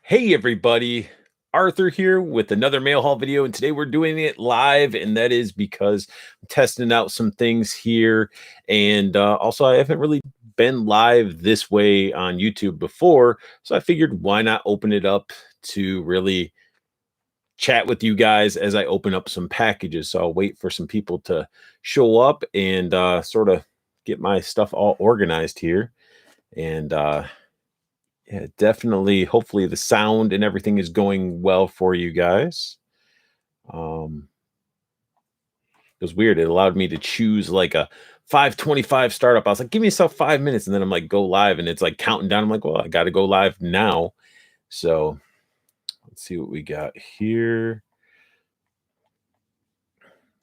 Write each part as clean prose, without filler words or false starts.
Hey everybody, Arthur here with another mail haul video, and today we're doing it live, and that is because I'm testing out some things here, and also I haven't really been live this way on YouTube before, so I figured why not open it up to really chat with you guys as I open up some packages. So I'll wait for some people to show up and sort of get my stuff all organized here, and yeah, definitely. Hopefully, the sound and everything is going well for you guys. Um, it was weird. It allowed me to choose like a 5:25 startup. I was like, give me yourself 5 minutes, and then I'm like, go live, and it's like counting down. I'm like, well, I got to go live now. So let's see what we got here.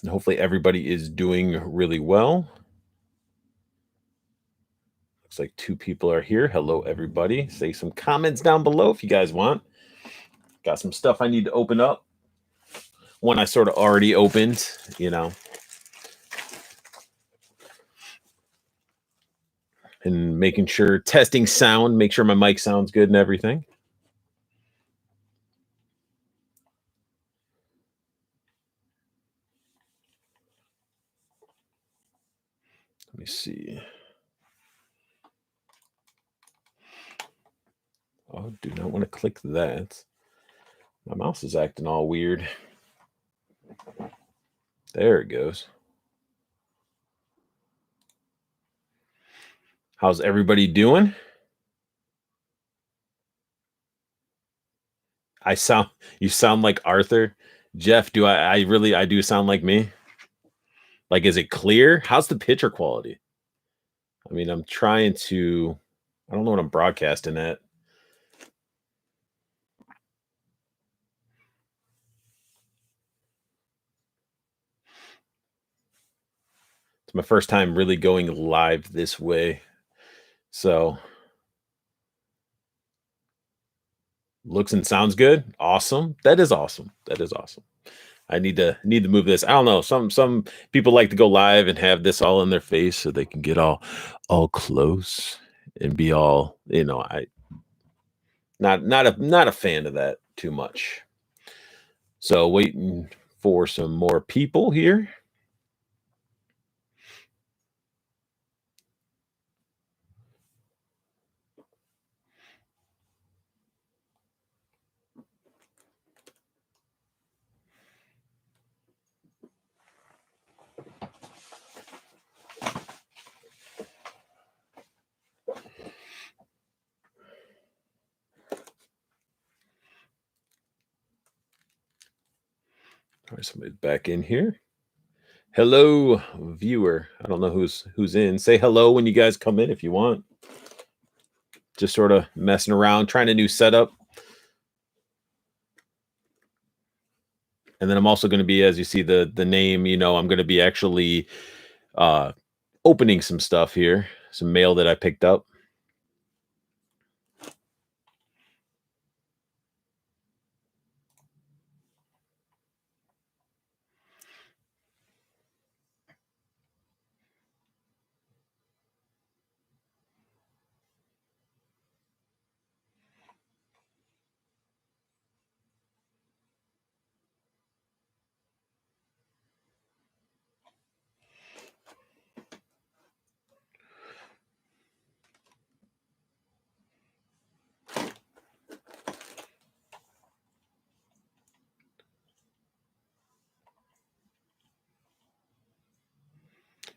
And hopefully, everybody is doing really well. Looks like two people are here. Hello, everybody. Say some comments down below if you guys want. Got some stuff I need to open up. One I sort of already opened. And making sure testing sound, make sure my mic sounds good and everything. Let me see. Oh, do not want to click that. My mouse is acting all weird. There it goes. How's everybody doing? You sound like Arthur. Jeff, I do sound like me? Like, is it clear? How's the picture quality? I mean, I don't know what I'm broadcasting at. It's my first time really going live this way. So looks and sounds good. Awesome. That is awesome. That is awesome. I need to move this. I don't know. Some people like to go live and have this all in their face so they can get all close and be all, I not a fan of that too much. So waiting for some more people here. All right, somebody's back in here. Hello, viewer. I don't know who's in. Say hello when you guys come in if you want. Just sort of messing around, trying a new setup. And then I'm also going to be, as you see the name, I'm going to be actually opening some stuff here, some mail that I picked up.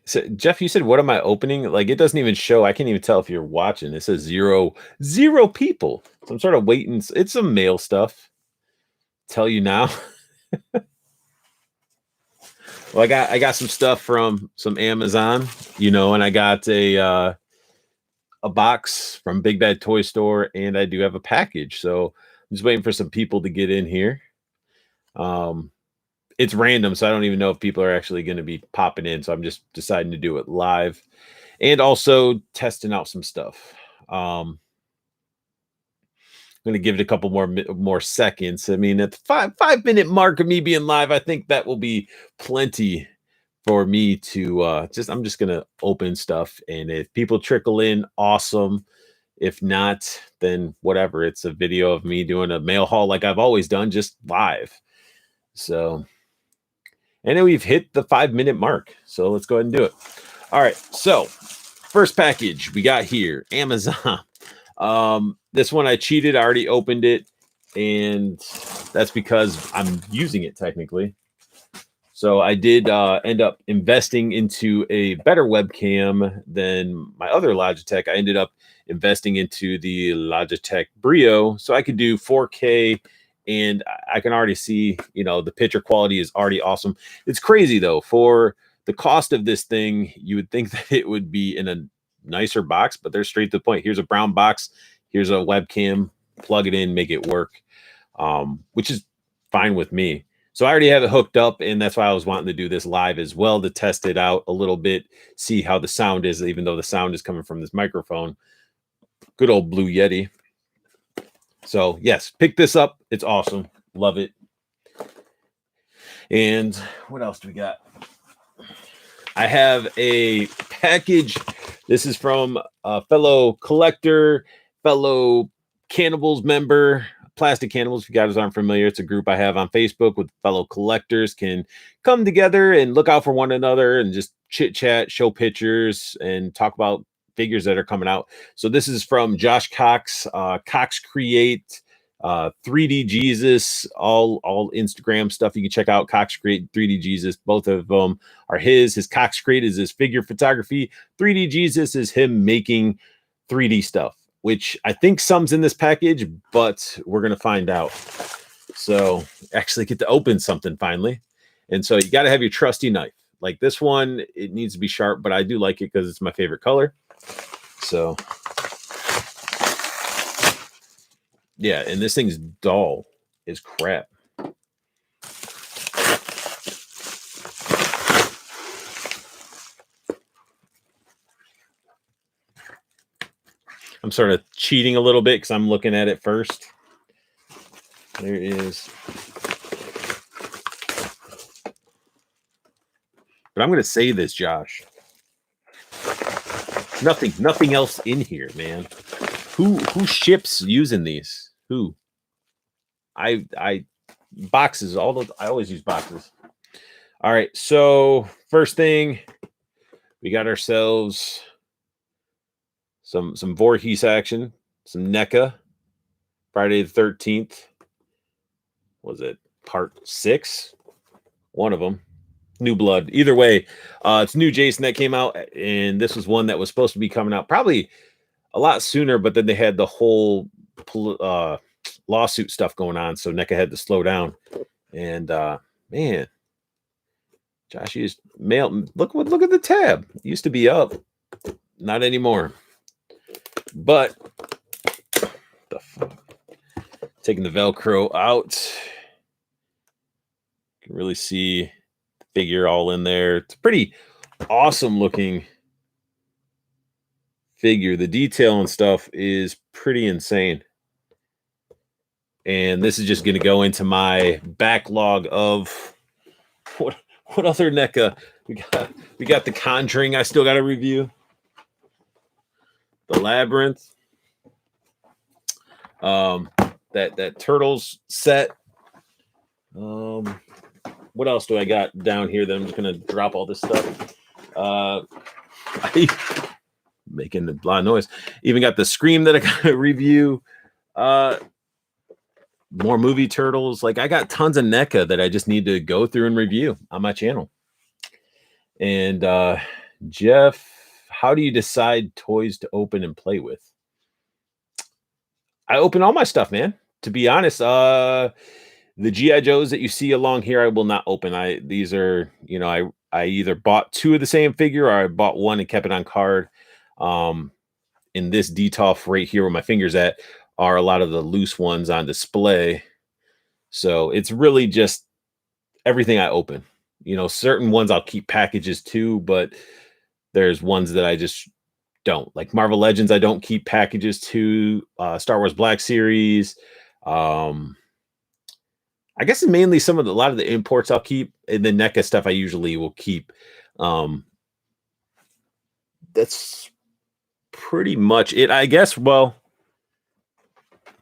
So, Jeff, you said, what am I opening? Like, it doesn't even show. I can't even tell if you're watching. It says zero people. So I'm sort of waiting. It's some mail stuff. Tell you now. Well, I got some stuff from some Amazon, and I got a box from Big Bad Toy Store, and I do have a package. So I'm just waiting for some people to get in here. It's random, so I don't even know if people are actually going to be popping in. So I'm just deciding to do it live, and also testing out some stuff. I'm going to give it a couple more seconds. I mean, at the 5 minute mark of me being live, I think that will be plenty for me to I'm just going to open stuff, and if people trickle in, awesome. If not, then whatever. It's a video of me doing a mail haul like I've always done, just live. So, and then we've hit the 5-minute mark. So let's go ahead and do it. All right. So, first package we got here, Amazon. This one I cheated. I already opened it, and that's because I'm using it technically. So I did end up investing into a better webcam than my other Logitech. I ended up investing into the Logitech Brio, so I could do 4K, and I can already see, the picture quality is already awesome. It's crazy though, for the cost of this thing, you would think that it would be in a nicer box, but they're straight to the point. Here's a brown box. Here's a webcam. Plug it in, make it work, which is fine with me. So I already have it hooked up, and that's why I was wanting to do this live as well, to test it out a little bit, see how the sound is, even though the sound is coming from this microphone. Good old Blue Yeti. So yes, pick this up. It's awesome. Love it. And what else do we got? I have a package. This is from a fellow collector, fellow Cannibals member, Plastic Cannibals. If you guys aren't familiar, it's a group I have on Facebook with fellow collectors, can come together and look out for one another and just chit chat, show pictures, and talk about figures that are coming out. So this is from Josh Cox, Cox Create, 3D Jesus, all Instagram stuff you can check out. Cox Create, 3D Jesus, both of them are his. His Cox Create is his figure photography. 3D Jesus is him making 3D stuff, which I think some's in this package, but we're going to find out. So actually get to open something finally. And so you got to have your trusty knife. Like this one, it needs to be sharp, but I do like it because it's my favorite color. So yeah, and this thing's dull as crap. I'm sort of cheating a little bit because I'm looking at it first. There it is. But I'm going to say this, Josh. Nothing else in here, man. Who ships using these? Who? I boxes. I always use boxes. All right. So first thing, we got ourselves some Voorhees action, some NECA Friday the 13th. Was it part 6? One of them. New Blood. Either way, it's new Jason that came out, and this was one that was supposed to be coming out probably a lot sooner, but then they had the whole lawsuit stuff going on, so NECA had to slow down. And man, Josh used mail. Look at the tab. It used to be up, not anymore. But the fuck? Taking the Velcro out, you can really see the figure all in there. It's a pretty awesome looking figure. The detail and stuff is pretty insane. And this is just going to go into my backlog of what other NECA we got the Conjuring I still got to review, the Labyrinth, that Turtles set. What else do I got down here that I'm just going to drop all this stuff? Making a lot of noise. Even got the Scream that I got to review. More movie Turtles. Like, I got tons of NECA that I just need to go through and review on my channel. And Jeff, how do you decide toys to open and play with? I open all my stuff, man. To be honest, the G.I. Joes that you see along here, I will not open. These are, I either bought 2 of the same figure, or I bought 1 and kept it on card. In this DTOF right here where my finger's at are a lot of the loose ones on display. So it's really just everything I open. Certain ones I'll keep packages too, but there's ones that I just don't. Like Marvel Legends, I don't keep packages to. Star Wars Black Series. I guess it's mainly a lot of the imports I'll keep, and the NECA stuff I usually will keep. That's pretty much it, I guess. Well,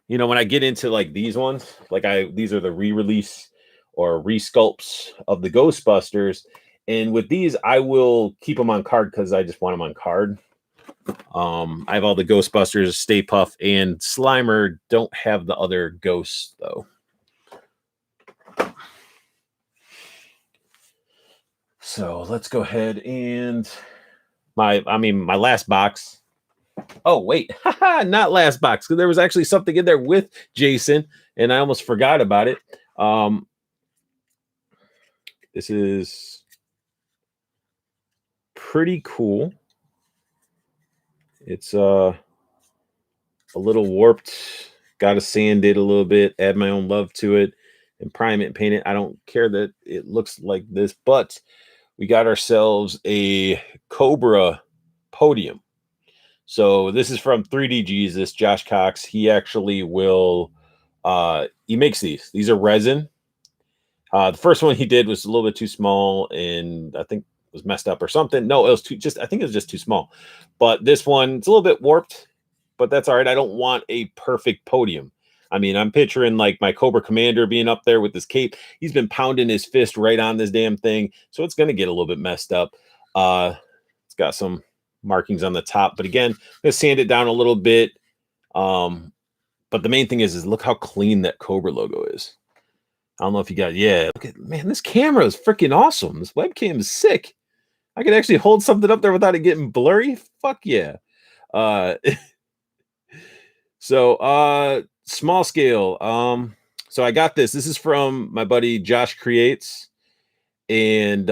you know, when I get into like these ones, like these are the re-release or resculpts of the Ghostbusters. And with these, I will keep them on card because I just want them on card. I have all the Ghostbusters, Stay Puft, and Slimer. Don't have the other ghosts though. So let's go ahead and my last box. Oh wait, not last box, because there was actually something in there with Jason, and I almost forgot about it. This is pretty cool. It's a little warped. Got to sand it a little bit, add my own love to it, and prime it and paint it. I don't care that it looks like this, but we got ourselves a Cobra Podium. So this is from 3D Jesus, Josh Cox. He actually will, he makes these. These are resin. The first one he did was a little bit too small and I think was messed up or something. No, it was I think it was just too small. But this one, it's a little bit warped, but that's all right. I don't want a perfect podium. I mean, I'm picturing like my Cobra Commander being up there with his cape. He's been pounding his fist right on this damn thing. So it's going to get a little bit messed up. It's got some markings on the top, but again, I'm gonna sand it down a little bit. But the main thing is look how clean that Cobra logo is. I don't know if you got, yeah, look at, man, this camera is freaking awesome. This webcam is sick. I could actually hold something up there without it getting blurry. Fuck yeah. So small scale. So I got this. This is from my buddy Josh Creates, and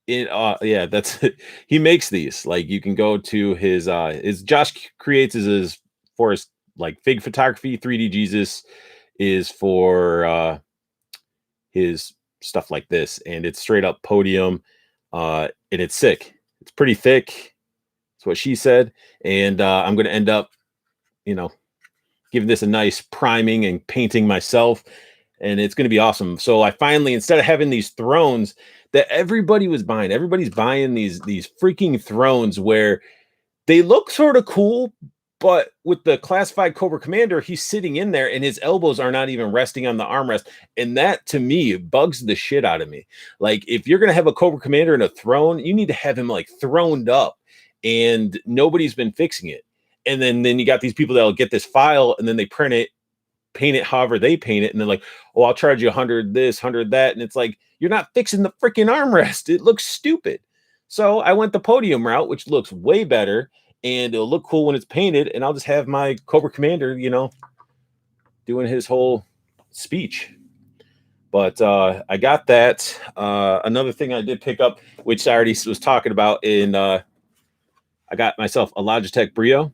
yeah, that's he makes these. Like you can go to his Josh Creates is for his like fig photography. 3D Jesus is for his stuff like this, and it's straight up podium, and it's sick. It's pretty thick. That's what she said, and I'm gonna end up, you know, giving this a nice priming and painting myself, and it's gonna be awesome. So I finally, instead of having these thrones that everybody's buying these freaking thrones where they look sort of cool, but with the classified Cobra Commander, he's sitting in there and his elbows are not even resting on the armrest. And that to me bugs the shit out of me. Like if you're going to have a Cobra Commander in a throne, you need to have him like throned up, and nobody's been fixing it. And then you got these people that'll get this file and then they print it, paint it however they paint it, and they're like, oh, I'll charge you 100 this, 100 that. And it's like, you're not fixing the freaking armrest. It looks stupid. So I went the podium route, which looks way better, and it'll look cool when it's painted, and I'll just have my Cobra Commander, you know, doing his whole speech. But I got that. Another thing I did pick up, which I already was talking about I got myself a Logitech Brio.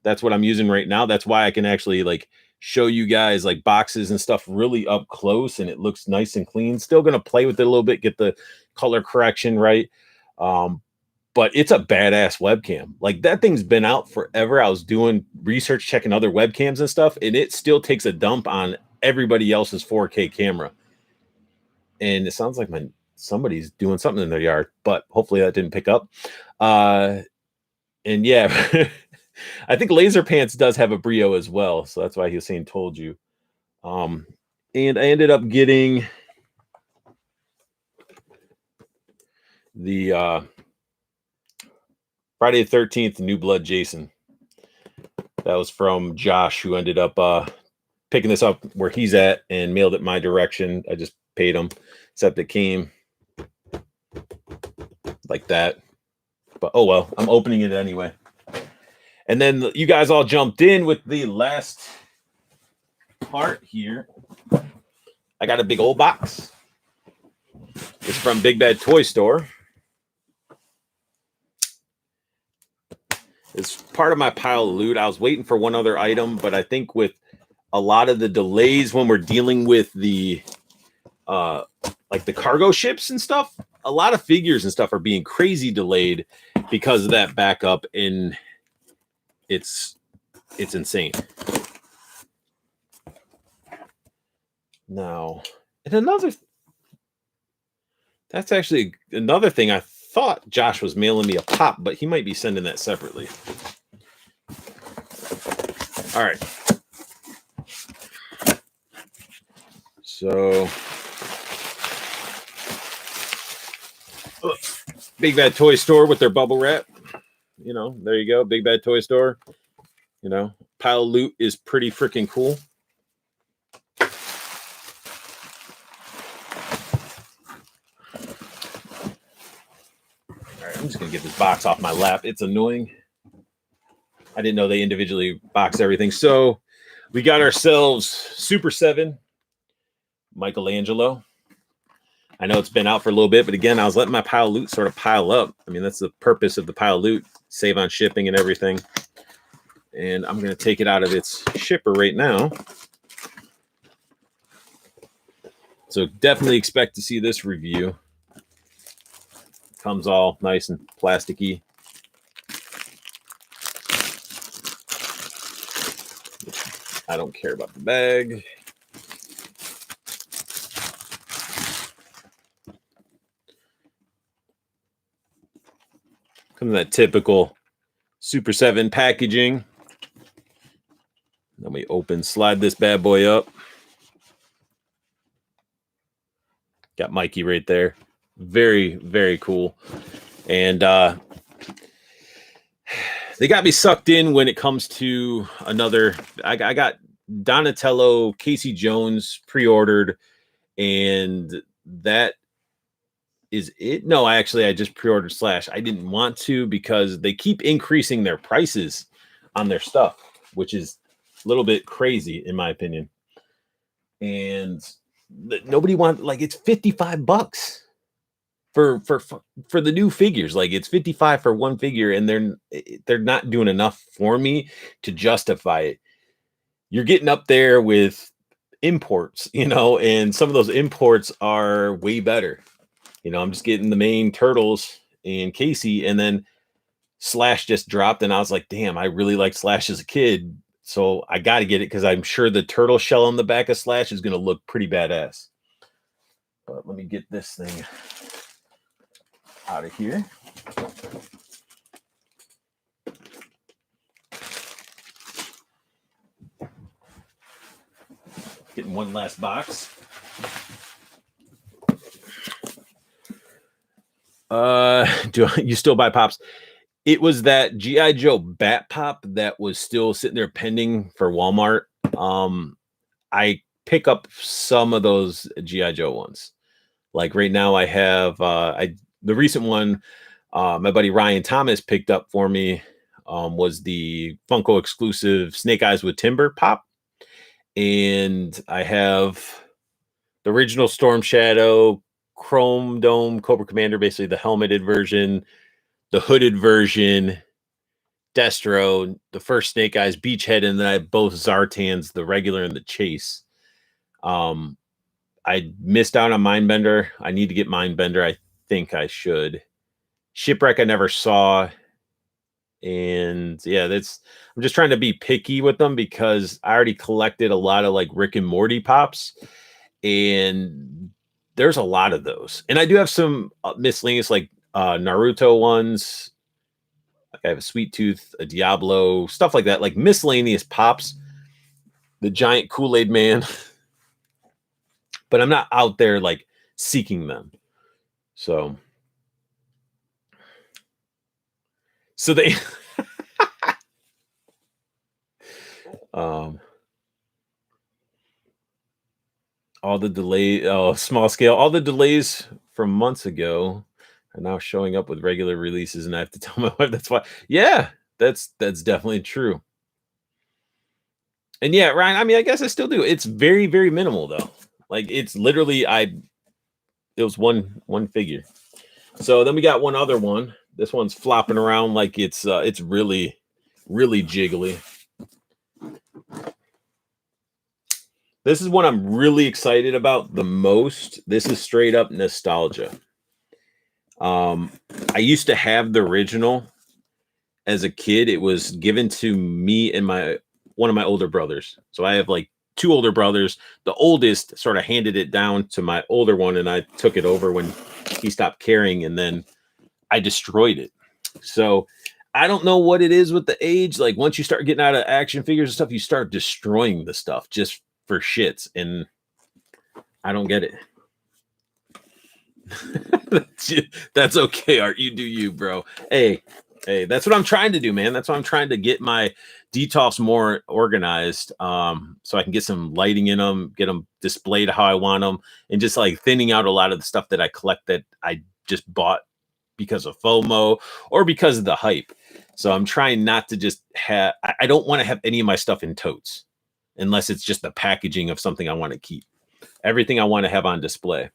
That's what I'm using right now. That's why I can actually like show you guys like boxes and stuff really up close, and it looks nice and clean. Still going to play with it a little bit, get the color correction right. But it's a badass webcam. Like that thing's been out forever. I was doing research, checking other webcams and stuff, and it still takes a dump on everybody else's 4K camera. And it sounds like somebody's doing something in their yard, but hopefully that didn't pick up. And yeah, I think Laser Pants does have a Brio as well, so that's why he was saying told you. And I ended up getting the Friday the 13th New Blood Jason. That was from Josh, who ended up picking this up where he's at and mailed it my direction. I just paid him, except it came like that. But oh well, I'm opening it anyway. And then you guys all jumped in with the last part here. I got a big old box. It's from Big Bad Toy Store. It's part of my pile of loot. I was waiting for one other item, but I think with a lot of the delays when we're dealing with the like the cargo ships and stuff, a lot of figures and stuff are being crazy delayed because of that backup, and it's insane. Now, and that's actually another thing I thought Josh was mailing me a pop, but he might be sending that separately. All right. So, Big Bad Toy Store with their bubble wrap. You know, there you go. Big Bad Toy Store. You know, pile of loot is pretty freaking cool. All right, I'm just going to get this box off my lap. It's annoying. I didn't know they individually box everything. So we got ourselves Super 7 Michelangelo. I know it's been out for a little bit, but again, I was letting my pile of loot sort of pile up. I mean, that's the purpose of the pile of loot, save on shipping and everything. And I'm going to take it out of its shipper right now. So definitely expect to see this review. Comes all nice and plasticky. I don't care about the bag. Comes in that typical Super 7 packaging. Then we slide this bad boy up. Got Mikey right there. Very, very cool. And they got me sucked in when it comes to another. I got Donatello, Casey Jones pre-ordered, and that is it. No, I just pre-ordered Slash. I didn't want to because they keep increasing their prices on their stuff, which is a little bit crazy in my opinion. And nobody wants, like, it's $55 for the new figures. Like, it's $55 for one figure, and they're not doing enough for me to justify it. You're getting up there with imports, you know, and some of those imports are way better. You know, I'm just getting the main Turtles and Casey, and then Slash just dropped, and I was like, damn, I really liked Slash as a kid, so I got to get it because I'm sure the turtle shell on the back of Slash is going to look pretty badass. But let me get this thing out of here. Getting one last box. Do you still buy pops? It was that G.I. Joe Bat Pop that was still sitting there pending for Walmart. I pick up some of those G.I. Joe ones. Like right now I have the recent one my buddy Ryan Thomas picked up for me was the Funko exclusive Snake Eyes with Timber Pop. And I have the original Storm Shadow, Chrome Dome, Cobra Commander, basically the helmeted version, the hooded version, Destro, the first Snake Eyes, Beachhead, and then I have both Zartans, the regular and the Chase. I missed out on Mindbender. I need to get Mindbender. I think I should. Shipwreck I never saw. And yeah, I'm just trying to be picky with them because I already collected a lot of like Rick and Morty pops, and there's a lot of those. And I do have some miscellaneous like Naruto ones. Like I have a Sweet Tooth, a Diablo, stuff like that, like miscellaneous pops. The giant Kool-Aid Man. But I'm not out there like seeking them. So they all the delay, small scale, all the delays from months ago are now showing up with regular releases, and I have to tell my wife that's why. Yeah, that's definitely true. And yeah, Ryan, I mean, I guess I still do. It's very, very minimal though. Like it's literally it was one figure. So then we got one other one. This one's flopping around like it's really, really jiggly. This is what I'm really excited about the most. This is straight up nostalgia. I used to have the original as a kid. It was given to me and one of my older brothers. So I have like two older brothers. The oldest sort of handed it down to my older one, and I took it over when he stopped caring. And then I destroyed it. So I don't know what it is with the age. Like once you start getting out of action figures and stuff, you start destroying the stuff just for shits. And I don't get it. That's okay, Art. You do you, bro. Hey, that's what I'm trying to do, man. That's what I'm trying to get my detox more organized, so I can get some lighting in them, get them displayed how I want them, and just like thinning out a lot of the stuff that I collect that I just bought because of FOMO or because of the hype. So I'm trying not to just have. I don't want to have any of my stuff in totes, unless it's just the packaging of something I want to keep. Everything I want to have on display.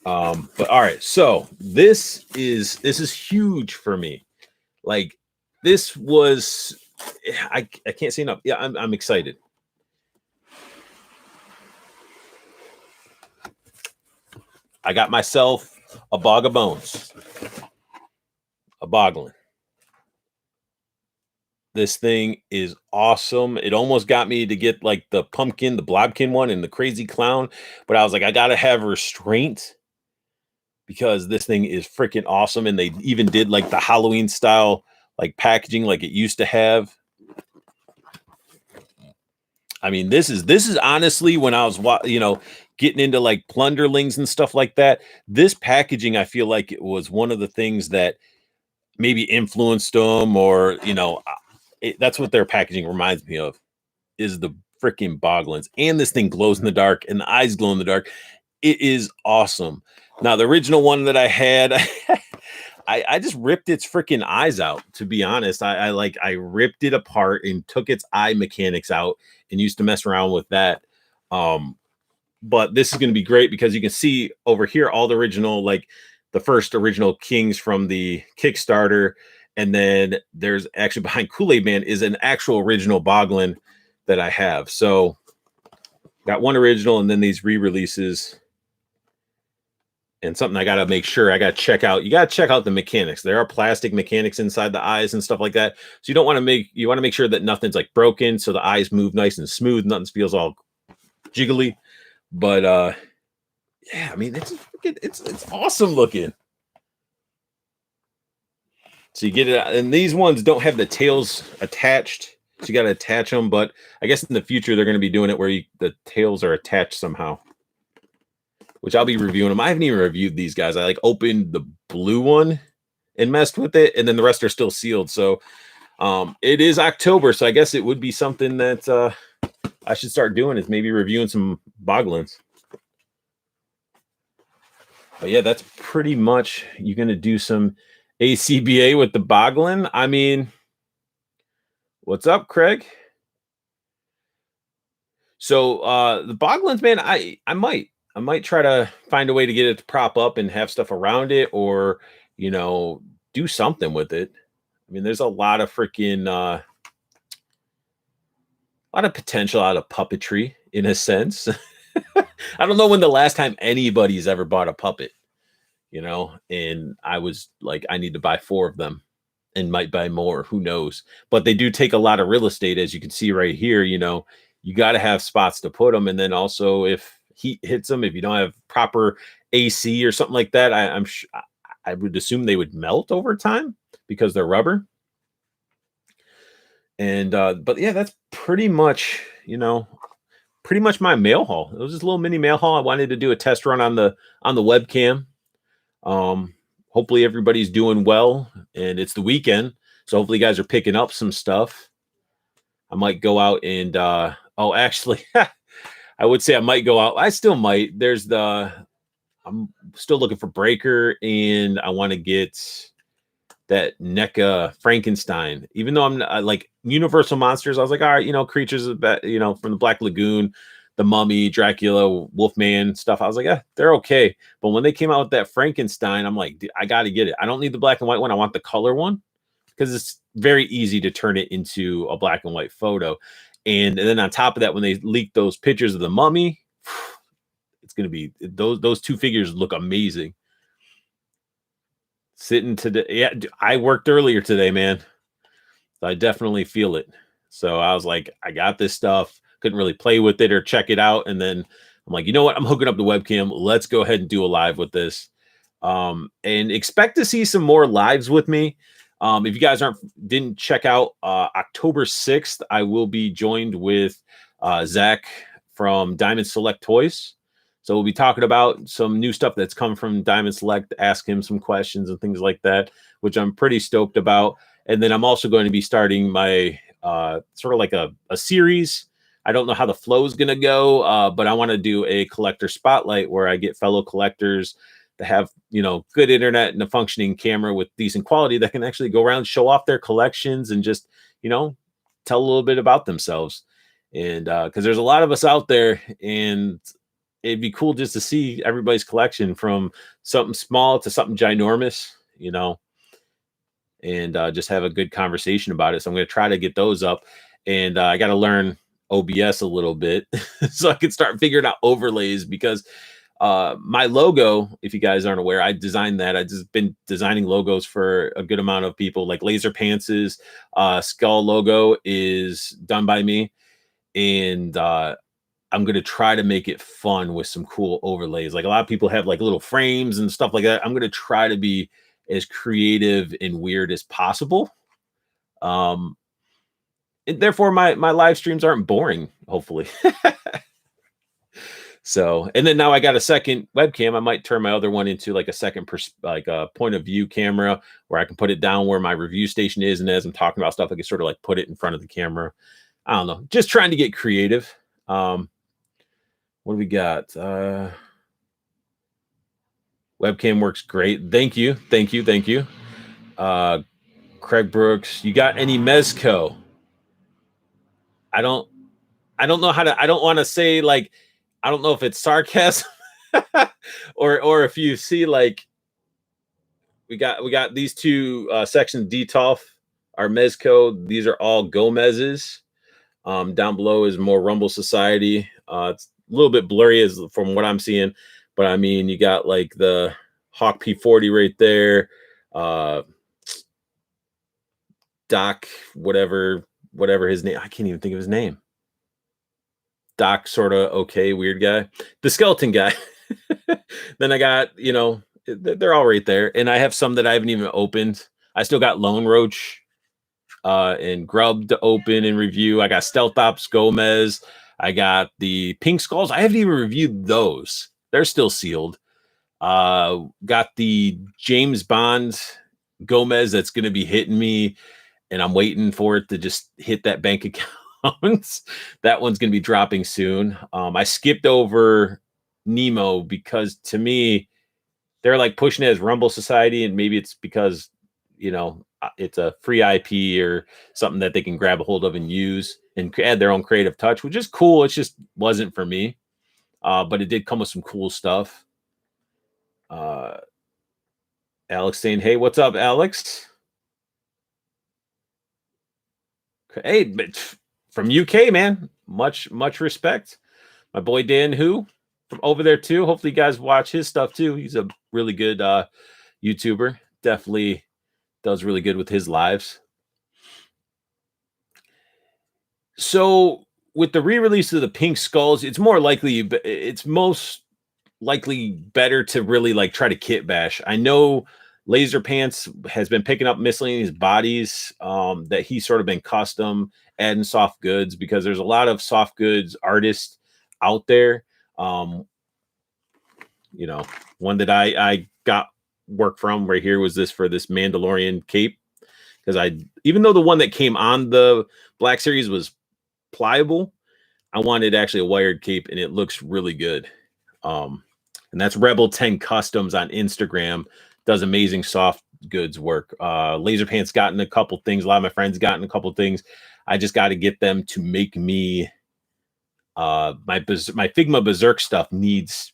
But all right, so this is huge for me. Like this was, I can't say enough. Yeah, I'm excited. I got myself a bog of bones, a boglin. This thing is awesome. It almost got me to get like the pumpkin, the blobkin one, and the crazy clown, but I was like, I gotta have restraint because this thing is freaking awesome. And they even did like the Halloween style like packaging like it used to have. I mean, this is honestly when I was, getting into like plunderlings and stuff like that. This packaging, I feel like it was one of the things that maybe influenced them, or that's what their packaging reminds me of, is the freaking boglins. And this thing glows in the dark, and the eyes glow in the dark. It is awesome. Now, the original one that I had, I just ripped its freaking eyes out, to be honest. I ripped it apart and took its eye mechanics out and used to mess around with that. But this is going to be great because you can see over here all the original, like the first original Kings from the Kickstarter. And then there's actually behind Kool-Aid Man is an actual original boglin that I have. So got one original and then these re-releases. And something I got to make sure I got to check out. You got to check out the mechanics. There are plastic mechanics inside the eyes and stuff like that. So you want to make sure that nothing's like broken. So the eyes move nice and smooth. Nothing feels all jiggly. But yeah, I mean, it's awesome looking. So you get it out, and these ones don't have the tails attached. So you got to attach them. But I guess in the future, they're going to be doing it where the tails are attached somehow, which I'll be reviewing them. I haven't even reviewed these guys. I like opened the blue one and messed with it, and then the rest are still sealed. So it is October, so I guess it would be something that I should start doing, is maybe reviewing some boglins. But yeah, that's pretty much, you're going to do some ACBA with the boglin. I mean, what's up, Craig? So the boglins, man, I might try to find a way to get it to prop up and have stuff around it, or, do something with it. I mean, there's a lot of freaking, a lot of potential out of puppetry in a sense. I don't know when the last time anybody's ever bought a puppet, and I was like, I need to buy 4 of them and might buy more. Who knows? But they do take a lot of real estate, as you can see right here. You got to have spots to put them. And then also if heat hits them, if you don't have proper AC or something like that, I would assume they would melt over time because they're rubber. And but yeah, that's pretty much my mail haul. It was just a little mini mail haul. I wanted to do a test run on the webcam. Hopefully everybody's doing well, and it's the weekend, so hopefully you guys are picking up some stuff. I might go out and actually I would say I might go out. I still might. I'm still looking for Breaker, and I want to get that NECA Frankenstein. Even though I'm not, like Universal Monsters, I was like, all right, creatures from the Black Lagoon, the Mummy, Dracula, Wolfman stuff, I was like, they're okay. But when they came out with that Frankenstein, I'm like, I got to get it. I don't need the black and white one. I want the color one, because it's very easy to turn it into a black and white photo. And then on top of that, when they leaked those pictures of the Mummy, it's going to be, those 2 figures look amazing. Sitting today, yeah, I worked earlier today, man. So I definitely feel it. So I was like, I got this stuff. Couldn't really play with it or check it out. And then I'm like, you know what? I'm hooking up the webcam. Let's go ahead and do a live with this. And expect to see some more lives with me. If you guys didn't check out October 6th, I will be joined with Zach from Diamond Select Toys. So we'll be talking about some new stuff that's come from Diamond Select, ask him some questions and things like that, which I'm pretty stoked about. And then I'm also going to be starting my sort of like a series. I don't know how the flow is going to go, but I want to do a collector spotlight where I get fellow collectors to have, good internet and a functioning camera with decent quality that can actually go around, show off their collections and just, tell a little bit about themselves. And because there's a lot of us out there, and it'd be cool just to see everybody's collection from something small to something ginormous, and just have a good conversation about it. So I'm going to try to get those up, and I got to learn OBS a little bit so I can start figuring out overlays, because my logo, if you guys aren't aware, I designed that. I've just been designing logos for a good amount of people. Like Laser Pants's skull logo is done by me, and I'm going to try to make it fun with some cool overlays. Like a lot of people have like little frames and stuff like that. I'm going to try to be as creative and weird as possible. And therefore my live streams aren't boring, hopefully. So, and then now I got a second webcam. I might turn my other one into like a second, like a point of view camera where I can put it down where my review station is. And as I'm talking about stuff, I can sort of like put it in front of the camera. I don't know, just trying to get creative. What do we got? Webcam works great. Thank you. Craig Brooks, you got any Mezco? I don't know how to, I don't want to say like, I don't know if it's sarcasm or if you see like, we got these two sections, Detolf, our Mezco. These are all Gomez's. Down below is more Rumble Society. It's a little bit blurry as from what I'm seeing, but I mean, you got like the Hawk P40 right there. Doc, whatever his name. I can't even think of his name. Doc, sort of okay, weird guy. The skeleton guy. Then I got, they're all right there. And I have some that I haven't even opened. I still got Lone Roach and Grub to open and review. I got Stealth Ops Gomez. I got the Pink Skulls. I haven't even reviewed those. They're still sealed. Got the James Bond Gomez that's going to be hitting me, and I'm waiting for it to just hit that bank account. That one's going to be dropping soon. I skipped over Nemo because to me, they're like pushing it as Rumble Society, and maybe it's because, it's a free IP or something that they can grab a hold of and use and add their own creative touch, which is cool. It just wasn't for me. But it did come with some cool stuff. Alex saying, hey, what's up, Alex? Hey, but from UK, man, much respect. My boy Dan Who from over there too. Hopefully you guys watch his stuff too. He's a really good YouTuber. Definitely does really good with his lives. So with the re-release of the Pink Skulls, it's most likely better to really like try to kit bash. I know Laser Pants has been picking up miscellaneous bodies that he's sort of been custom adding soft goods, because there's a lot of soft goods artists out there. One that I got work from right here was this for this Mandalorian cape, because even though the one that came on the Black Series was pliable, I wanted actually a wired cape, and it looks really good. And that's Rebel 10 Customs on Instagram. Does amazing soft goods work. Laser Pants gotten a couple things. A lot of my friends gotten a couple things. I just got to get them to make me my Figma Berserk stuff needs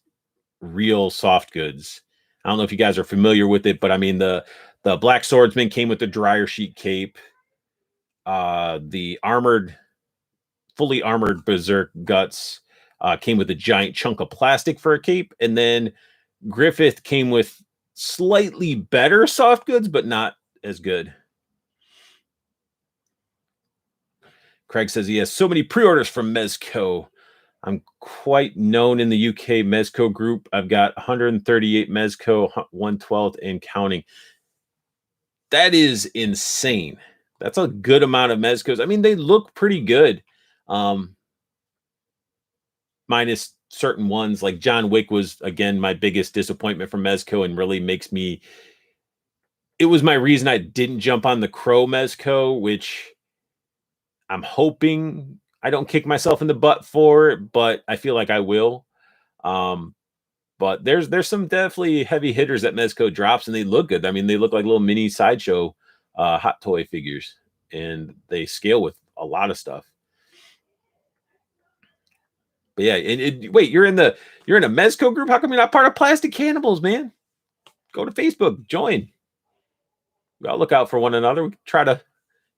real soft goods. I don't know if you guys are familiar with it, but I mean the Black Swordsman came with the dryer sheet cape. The fully armored Berserk Guts came with a giant chunk of plastic for a cape, and then Griffith came with slightly better soft goods, but not as good. Craig says he has so many pre-orders from Mezco. I'm quite known in the UK Mezco group. I've got 138 Mezco, 112th and counting. That is insane. That's a good amount of Mezcos. I mean, they look pretty good. Um, Minus certain ones like John Wick was again my biggest disappointment from Mezco and really makes me it was my reason I didn't jump on the Crow Mezco, which I'm hoping I don't kick myself in the butt for, but I feel like I will. Um, but there's some definitely heavy hitters that Mezco drops, and they look good. I mean, they look like little mini sideshow hot toy figures, and they scale with a lot of stuff. But yeah, wait, you're in a Mezco group? How come you're not part of Plastic Cannibals, man? Go to Facebook, join. We all look out for one another. We can try to.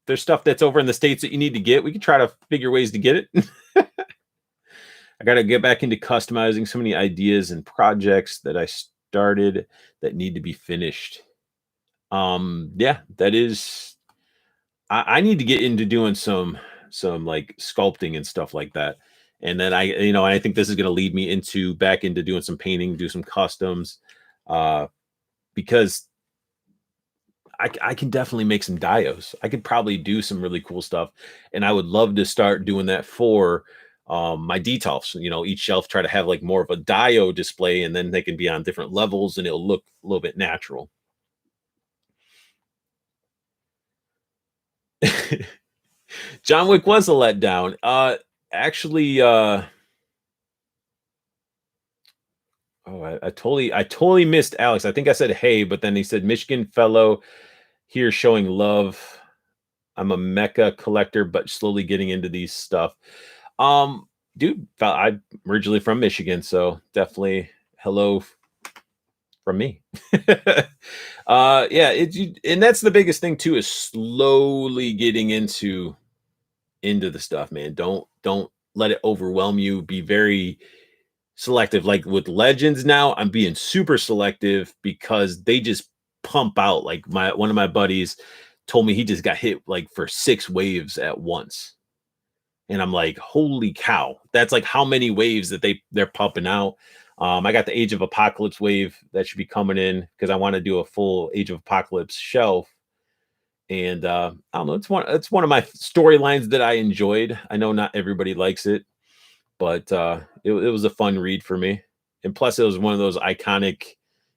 There's stuff that's over in the States that you need to get. We can try to figure ways to get it. I got to get back into customizing so many ideas and projects that I started that need to be finished. Yeah, that is. I need to get into doing some like sculpting and stuff like that. And then I think this is going to lead me into back into doing some painting, do some customs, because I can definitely make some dios. I could probably do some really cool stuff, and I would love to start doing that for my detolfs. Each shelf try to have like more of a dio display, and then they can be on different levels, and it'll look a little bit natural. John Wick was a letdown. Actually, I totally missed Alex. I think I said hey, but then he said Michigan fellow here showing love. I'm a mecha collector, but slowly getting into these stuff. Dude, I'm originally from Michigan, so definitely hello from me. Yeah, and that's the biggest thing too is slowly getting into the stuff, man. Don't let it overwhelm you. Be very selective. Like with Legends now, I'm being super selective because they just pump out. Like one of my buddies told me he just got hit like for 6 waves at once. And I'm like, holy cow, that's like how many waves that they're pumping out. I got the Age of Apocalypse wave that should be coming in because I want to do a full Age of Apocalypse shelf. And I don't know, it's one of my storylines that I enjoyed. I know not everybody likes it, but it was a fun read for me. And plus, it was one of those iconic,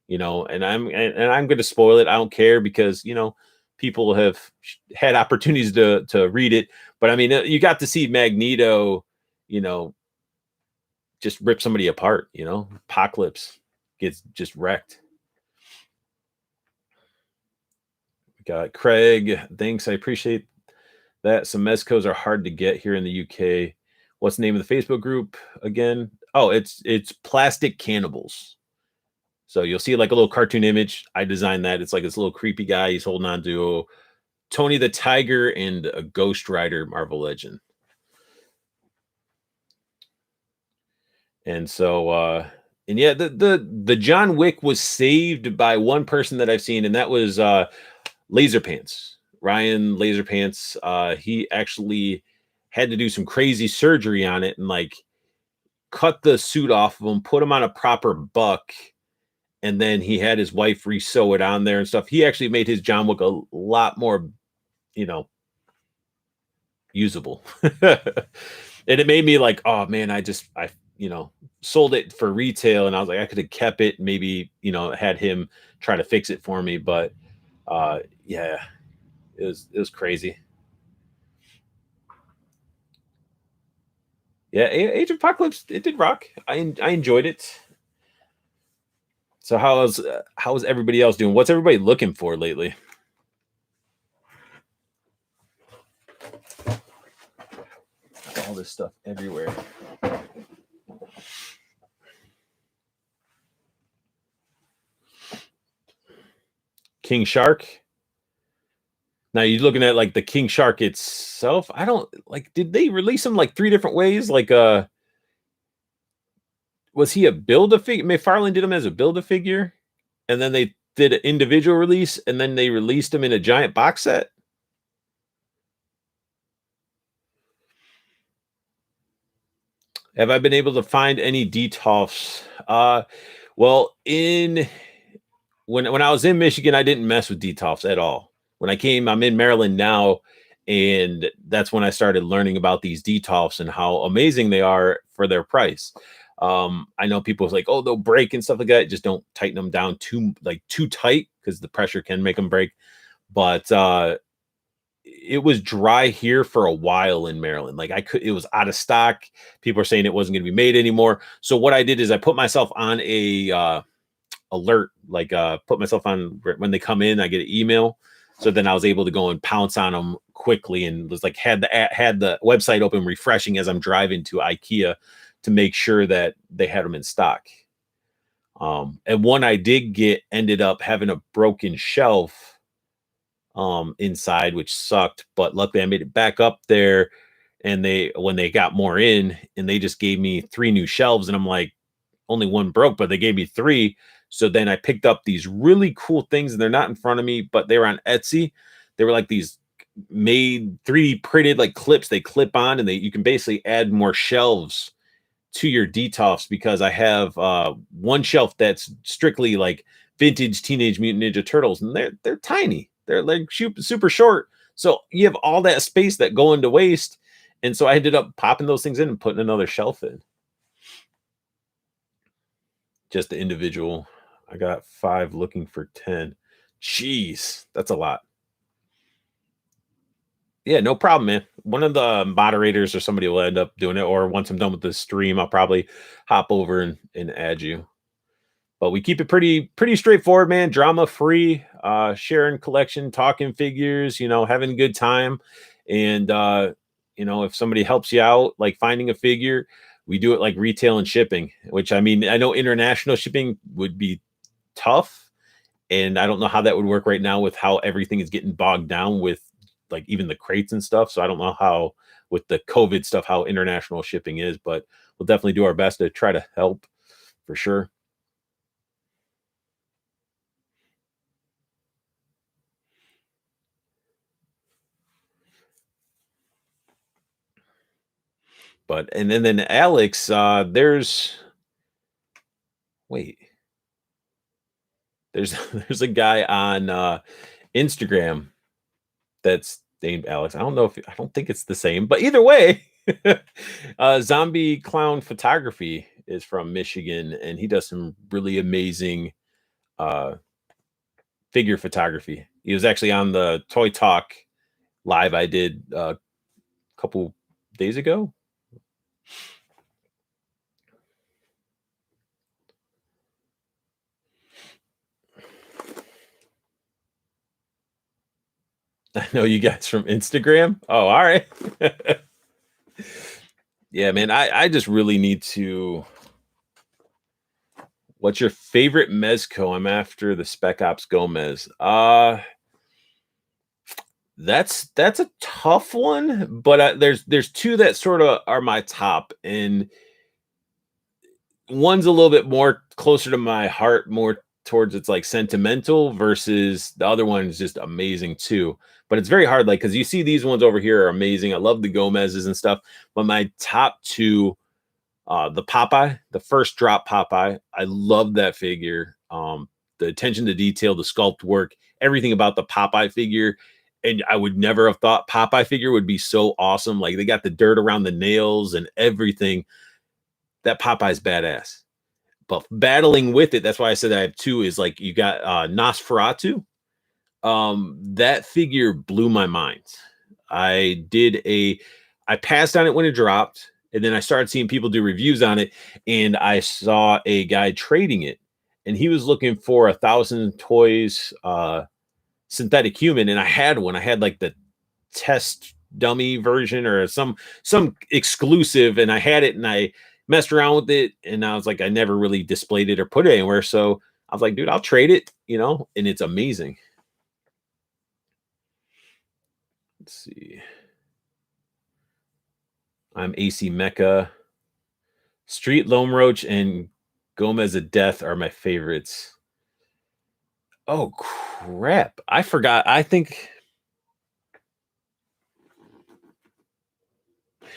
and I'm going to spoil it. I don't care because people have had opportunities to read it. But I mean, you got to see Magneto, you know, just rip somebody apart. Apocalypse gets just wrecked. We got Craig. Thanks, I appreciate that. Some Mezcos are hard to get here in the UK. What's the name of the Facebook group again? Oh, it's Plastic Cannibals. So you'll see like a little cartoon image. I designed that. It's like this little creepy guy. He's holding on to Tony the Tiger and a Ghost Rider Marvel Legend. And so and yeah, the John Wick was saved by one person that I've seen, and that was Laser Pants. Ryan Laser Pants. He actually had to do some crazy surgery on it and like cut the suit off of him, put him on a proper buck, and then he had his wife re-sew it on there and stuff. He actually made his John Wick a lot more, usable. And it made me like, oh man, I sold it for retail, and I was like, I could have kept it, maybe, had him try to fix it for me. But yeah, it was crazy. Yeah, Age of Apocalypse, it did rock. I enjoyed it. So how's everybody else doing? What's everybody looking for lately? All this stuff everywhere. King Shark. Now you're looking at like the King Shark itself. I don't like. Did they release him like 3 different ways? Like, was he a build a figure? McFarlane did him as a build a figure, and then they did an individual release, and then they released him in a giant box set. Have I been able to find any detox? Well, in when I was in Michigan, I didn't mess with detox at all. When I'm in Maryland now, and that's when I started learning about these detox and how amazing they are for their price. I know people like, oh, they'll break and stuff like that. Just don't tighten them down too tight because the pressure can make them break. But it was dry here for a while in Maryland. Like it was out of stock. People are saying it wasn't going to be made anymore. So what I did is I put myself on a alert, like put myself on when they come in, I get an email. So then I was able to go and pounce on them quickly and was like had the website open refreshing as I'm driving to IKEA to make sure that they had them in stock. And one I did get ended up having a broken shelf inside, which sucked, but luckily I made it back up there. And when they got more in, and they just gave me 3 new shelves, and I'm like, only one broke, but they gave me 3. So then I picked up these really cool things, and they're not in front of me, but they were on Etsy. They were like these made 3D printed like clips they clip on, and you can basically add more shelves to your detox, because I have one shelf that's strictly like vintage Teenage Mutant Ninja Turtles, and they're tiny. They're like super short. So you have all that space that go into waste. And so I ended up popping those things in and putting another shelf in. Just the individual. I got 5 looking for 10. Jeez, that's a lot. Yeah, no problem, man. One of the moderators or somebody will end up doing it. Or once I'm done with the stream, I'll probably hop over and add you. But we keep it pretty straightforward, man. Drama free, sharing collection, talking figures, having a good time. And if somebody helps you out, like finding a figure, we do it like retail and shipping, which I mean, I know international shipping would be tough. And I don't know how that would work right now with how everything is getting bogged down with like even the crates and stuff. So I don't know how with the COVID stuff, how international shipping is, but we'll definitely do our best to try to help for sure. But and then Alex, wait, there's there's a guy on Instagram that's named Alex. I don't think it's the same, but either way, Zombie Clown Photography is from Michigan, and he does some really amazing uh figure photography. He was actually on the Toy Talk live I did a couple days ago. I know you guys from Instagram. Oh, all right. Yeah, man. I just really need to. What's your favorite Mezco? I'm after the Spec Ops Gomez. That's a tough one, but there's 2 that sort of are my top, and one's a little bit more closer to my heart, more towards it's like sentimental, versus the other one is just amazing too. But it's very hard, like because you see these ones over here are amazing. I love the Gomez's and stuff, but my top 2, the Popeye, the first drop Popeye, I love that figure. The attention to detail, the sculpt work, everything about the Popeye figure. And I would never have thought Popeye figure would be so awesome. Like they got the dirt around the nails and everything. That Popeye's badass. But battling with it, that's why I said I have 2, is like you got Nosferatu. That figure blew my mind. I did I passed on it when it dropped, and then I started seeing people do reviews on it, and I saw a guy trading it, and he was looking for 1,000 toys synthetic human, and I had one. I had like the test dummy version or some exclusive, and I had it, and I messed around with it, and I was like, I never really displayed it or put it anywhere. So I was like, dude, I'll trade it, and it's amazing. Let's see. I'm AC Mecha. Street Lome Roach and Gomez of Death are my favorites. Oh crap. I forgot. I think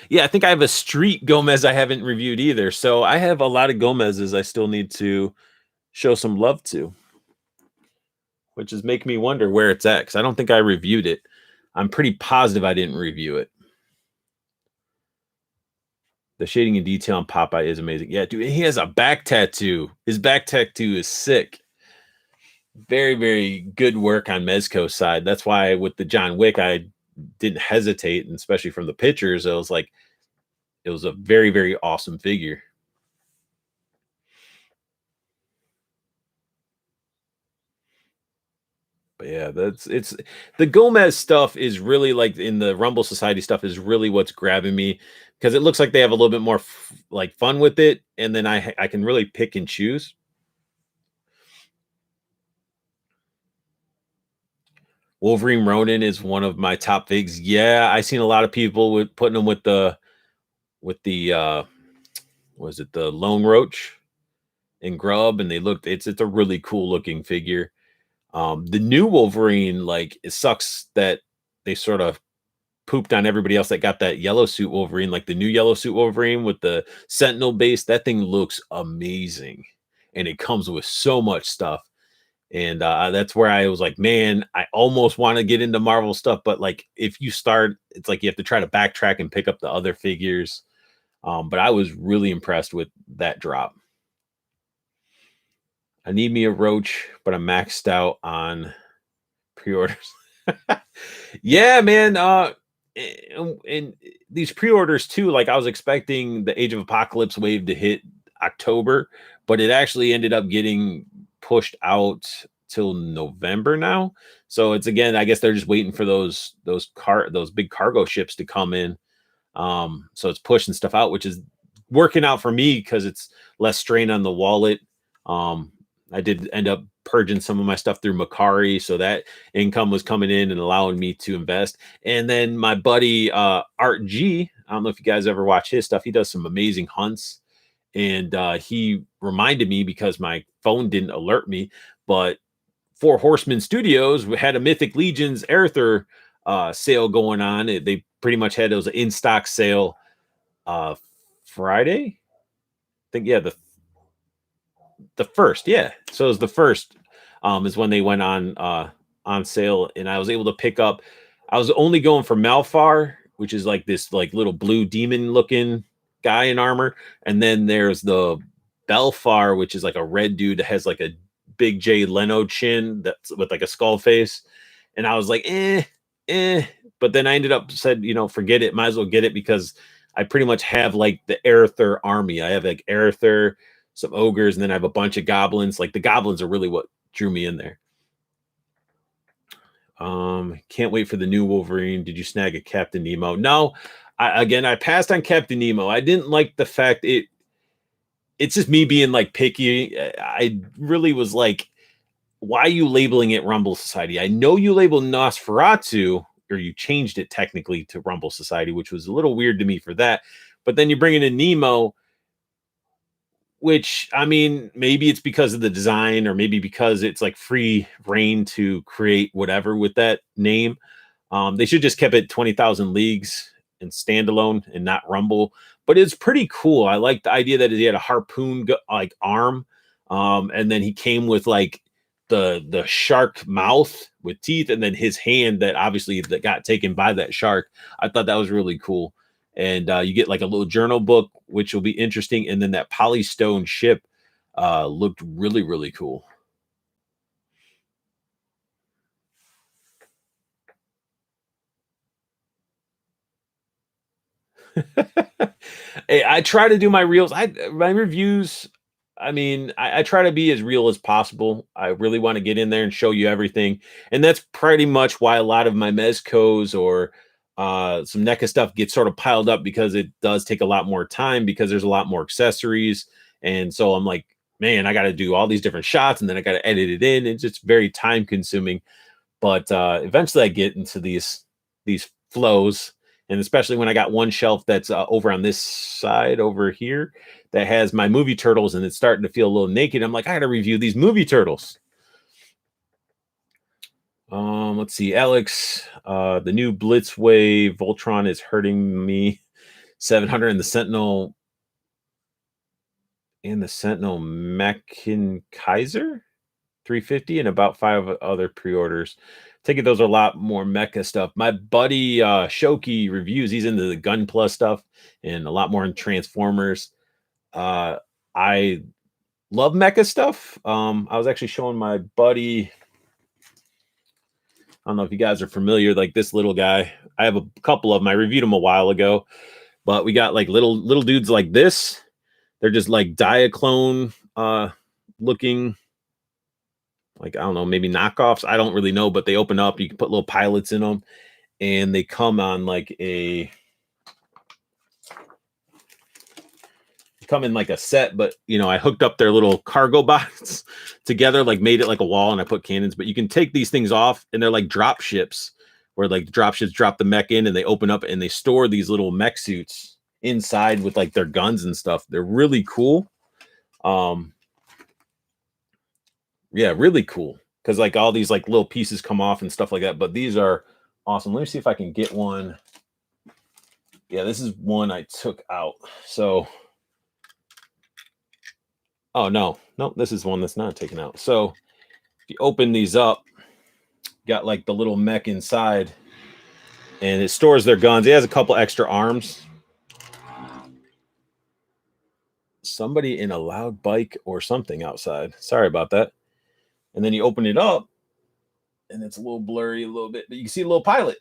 Yeah, I think I have a street Gomez I haven't reviewed either. So I have a lot of Gomez's I still need to show some love to, which is making me wonder where it's at because I don't think I reviewed it. I'm pretty positive I didn't review it. The shading and detail on Popeye is amazing. Yeah, dude, he has a back tattoo. His back tattoo is sick. Very, very good work on Mezco's side. That's why with the John Wick, I didn't hesitate, and especially from the pictures, I was like, it was a very, very awesome figure. But yeah, that's it's the Gomez stuff is really like in the Rumble Society stuff is really what's grabbing me because it looks like they have a little bit more like fun with it, and then I can really pick and choose. Wolverine Ronin is one of my top figs. Yeah, I seen a lot of people with putting them with the was it the Lone Roach and Grub, and they looked it's a really cool looking figure. The new Wolverine, like it sucks that they sort of pooped on everybody else that got that yellow suit Wolverine, like the new yellow suit Wolverine with the Sentinel base. That thing looks amazing, and it comes with so much stuff. And that's where I was like, man, I almost want to get into Marvel stuff, but like if you start, it's like you have to try to backtrack and pick up the other figures. But I was really impressed with that drop. I need me a Roach, but I'm maxed out on pre-orders. Yeah, man. And these pre-orders too, like I was expecting the Age of Apocalypse wave to hit October, but it actually ended up getting pushed out till November now. So it's again, I guess they're just waiting for those big cargo ships to come in. So it's pushing stuff out, which is working out for me because it's less strain on the wallet. Um, I did end up purging some of my stuff through Macari, so that income was coming in and allowing me to invest. And then my buddy Art G, I don't know if you guys ever watch his stuff. He does some amazing hunts, and he reminded me because my phone didn't alert me, but Four Horsemen Studios had a Mythic Legions Aether sale going on. They pretty much had those in stock sale Friday. I think yeah, the first, yeah. So it was the first is when they went on sale, and I was able to pick up. I was only going for Malfar, which is like this like little blue demon looking guy in armor, and then there's the Belfar, which is like a red dude that has like a big Jay Leno chin that's with like a skull face, and I was like, eh. But then I ended up said, forget it, might as well get it because I pretty much have like the Aether army. I have like Aether, some ogres, and then I have a bunch of goblins. Like the goblins are really what drew me in there. Can't wait for the new Wolverine. Did you snag a Captain Nemo? No. I passed on Captain Nemo. I didn't like the fact it's just me being like picky. I really was like, why are you labeling it Rumble Society? I know you labeled Nosferatu, or you changed it technically to Rumble Society, which was a little weird to me for that. But then you bring in Nemo, which I mean, maybe it's because of the design, or maybe because it's like free reign to create whatever with that name. They should just kept it 20,000 Leagues and standalone and not Rumble. But it's pretty cool. I like the idea that he had a harpoon like arm, and then he came with like the shark mouth with teeth, and then his hand that obviously that got taken by that shark. I thought that was really cool. And you get like a little journal book, which will be interesting. And then that Polystone ship looked really, really cool. Hey, I try to do my reels. My reviews. I mean, I try to be as real as possible. I really want to get in there and show you everything, and that's pretty much why a lot of my Mezcos or some NECA stuff gets sort of piled up because it does take a lot more time because there's a lot more accessories, and so I'm like, man, I got to do all these different shots, and then I got to edit it in. It's just very time consuming. But eventually, I get into these flows, and especially when I got one shelf that's over on this side over here that has my movie turtles, and it's starting to feel a little naked. I'm like, I got to review these movie turtles. Let's see, Alex. The new Blitzway Voltron is hurting me. 700, and the Sentinel Mechan Kaiser 350, and about 5 other pre-orders. Taking those are a lot more mecha stuff. My buddy Shoki reviews, he's into the Gun Plus stuff and a lot more in Transformers. I love mecha stuff. I was actually showing my buddy, I don't know if you guys are familiar, like this little guy. I have a couple of them. I reviewed them a while ago, but we got like little dudes like this. They're just like Diaclone looking, like, I don't know, maybe knockoffs. I don't really know, but they open up. You can put little pilots in them, and they come on like come in like a set, but I hooked up their little cargo box together, like made it like a wall, and I put cannons. But you can take these things off, and they're like drop ships, where like drop ships drop the mech in, and they open up and they store these little mech suits inside with like their guns and stuff. They're really cool. Yeah, really cool, because like all these like little pieces come off and stuff like that. But these are awesome. Let me see if I can get one. Yeah, this is one I took out. So, oh no, this is one that's not taken out. So if you open these up, got like the little mech inside, and it stores their guns. It has a couple extra arms. Somebody in a loud bike or something outside. Sorry about that. And then you open it up, and it's a little blurry a little bit, but you can see a little pilot.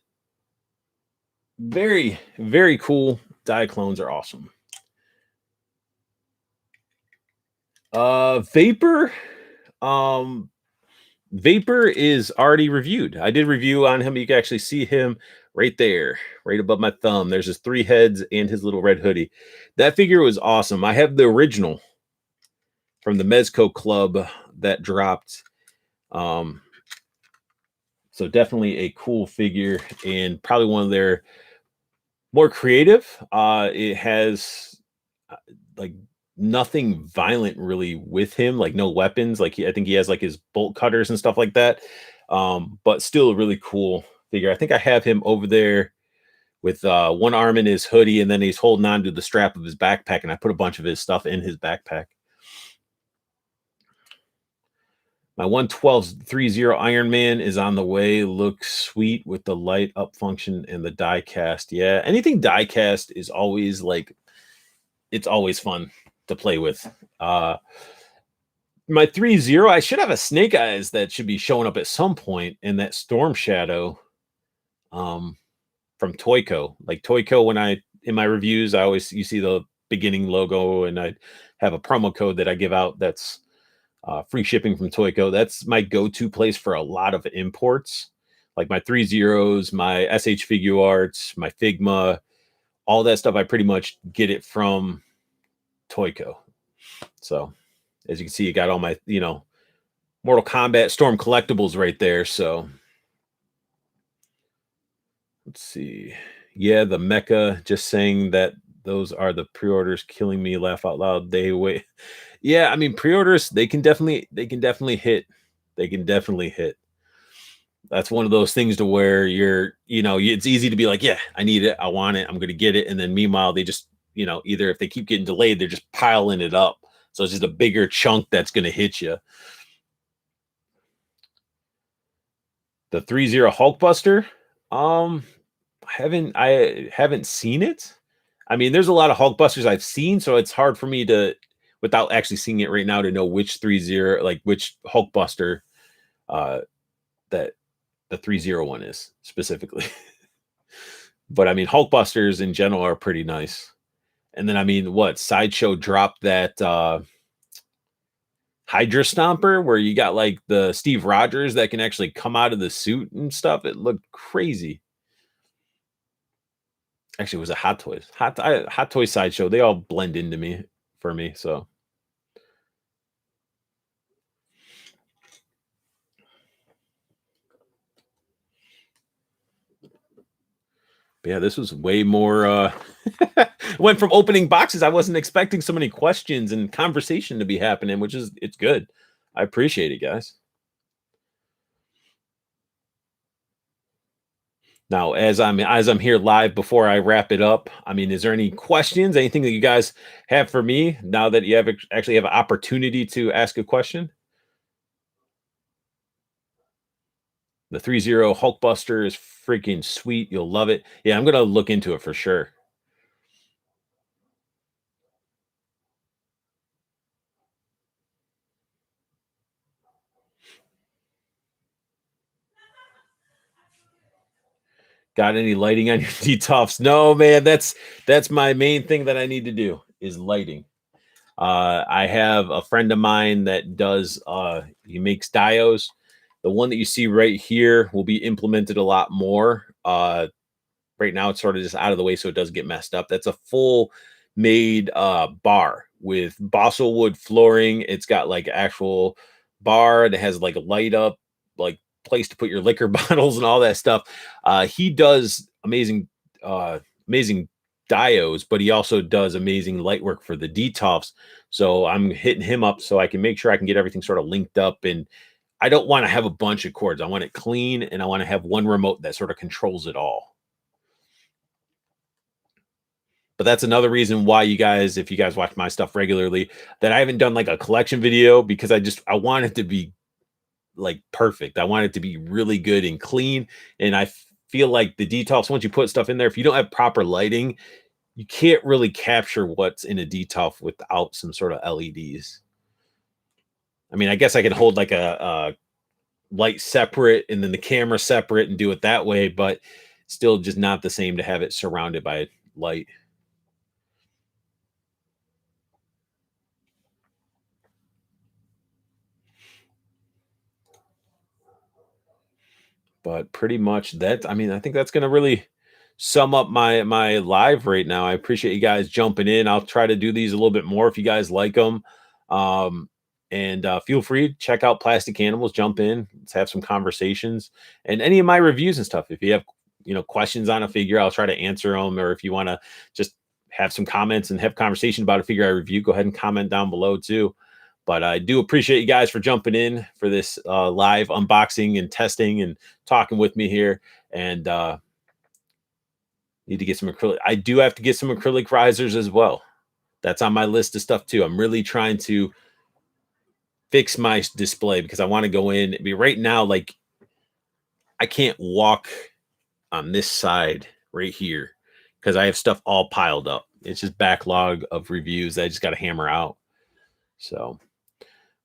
Very, very cool. Diaclones are awesome. Vapor. Vapor is already reviewed. I did review on him. You can actually see him right there, right above my thumb. There's his 3 heads and his little red hoodie. That figure was awesome. I have the original from the Mezco club that dropped. So definitely a cool figure, and probably one of their more creative. It has like nothing violent really with him, like no weapons. Like I think he has like his bolt cutters and stuff like that. But still a really cool figure. I think I have him over there with one arm in his hoodie, and then he's holding on to the strap of his backpack, and I put a bunch of his stuff in his backpack. My 112.30 Iron Man is on the way. Looks sweet with the light up function and the die cast. Yeah, anything die cast is always like, it's always fun to play with. My 3-0, I should have a Snake Eyes that should be showing up at some point, and that Storm Shadow from Toyco. Like Toyco, when I in my reviews, you see the beginning logo, and I have a promo code that I give out that's free shipping from Toyco. That's my go-to place for a lot of imports, like my 3-0s, my SH Figuarts, my Figma, all that stuff. I pretty much get it from Toyco. So as you can see, you got all my, Mortal Kombat Storm collectibles right there. So let's see. Yeah, the Mecha, just saying that those are the pre-orders killing me. Laugh out loud. They wait. Yeah, I mean, pre-orders, they can definitely hit. They can definitely hit. That's one of those things to where it's easy to be like, yeah, I need it, I want it, I'm going to get it. And then meanwhile, they just, either if they keep getting delayed, they're just piling it up. So it's just a bigger chunk that's going to hit you. The 3-0 Hulkbuster, I haven't seen it. I mean, there's a lot of Hulkbusters I've seen, so it's hard for me to, without actually seeing it right now, to know which 3-0, like which Hulkbuster that the 3-0 one is specifically. But I mean, Hulkbusters in general are pretty nice. And then I mean, Sideshow dropped that Hydra Stomper where you got like the Steve Rogers that can actually come out of the suit and stuff. It looked crazy. Actually, it was a Hot Toys. Hot Toy Sideshow. They all blend into me for me. So yeah, this was way more went from opening boxes. I wasn't expecting so many questions and conversation to be happening, which is, it's good. I appreciate it, guys. Now, as I'm here live before I wrap it up, I mean, is there any questions, anything that you guys have for me now that you have actually have an opportunity to ask a question? The 3-0 Hulkbuster is freaking sweet. You'll love it. Yeah, I'm gonna look into it for sure. Got any lighting on your T-tops? No, man. That's my main thing that I need to do is lighting. I have a friend of mine that does he makes diodes. The one that you see right here will be implemented a lot more. Right now it's sort of just out of the way so it doesn't get messed up. That's a full made bar with balsa wood flooring. It's got like actual bar that has like a light up, like place to put your liquor bottles and all that stuff. He does uh amazing diodes, but he also does amazing light work for the DTOFs. So I'm hitting him up so I can make sure I can get everything sort of linked up. And I don't want to have a bunch of cords. I want it clean and I want to have one remote that sort of controls it all. But that's another reason why you guys, if you guys watch my stuff regularly, that I haven't done like a collection video because I want it to be like perfect. I want it to be really good and clean. And feel like the detox, once you put stuff in there, if you don't have proper lighting, you can't really capture what's in a detox without some sort of LEDs. I mean, I guess I could hold like a light separate and then the camera separate and do it that way, but still just not the same to have it surrounded by light. But pretty much that, I mean, I think that's gonna really sum up my live right now. I appreciate you guys jumping in. I'll try to do these a little bit more if you guys like them. And feel free to check out Plastic Animals, jump in, let's have some conversations. And any of my reviews and stuff. If you have questions on a figure, I'll try to answer them. Or if you want to just have some comments and have conversation about a figure I review, go ahead and comment down below too. But I do appreciate you guys for jumping in for this live unboxing and testing and talking with me here. And need to get some acrylic. I do have to get some acrylic risers as well. That's on my list of stuff too. I'm really trying to fix my display because I want to go in. Right now, like I can't walk on this side right here because I have stuff all piled up. It's just backlog of reviews that I just got to hammer out. So.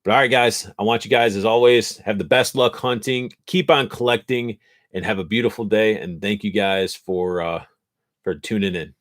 But all right, guys, I want you guys, as always, have the best luck hunting. Keep on collecting and have a beautiful day. And thank you guys for tuning in.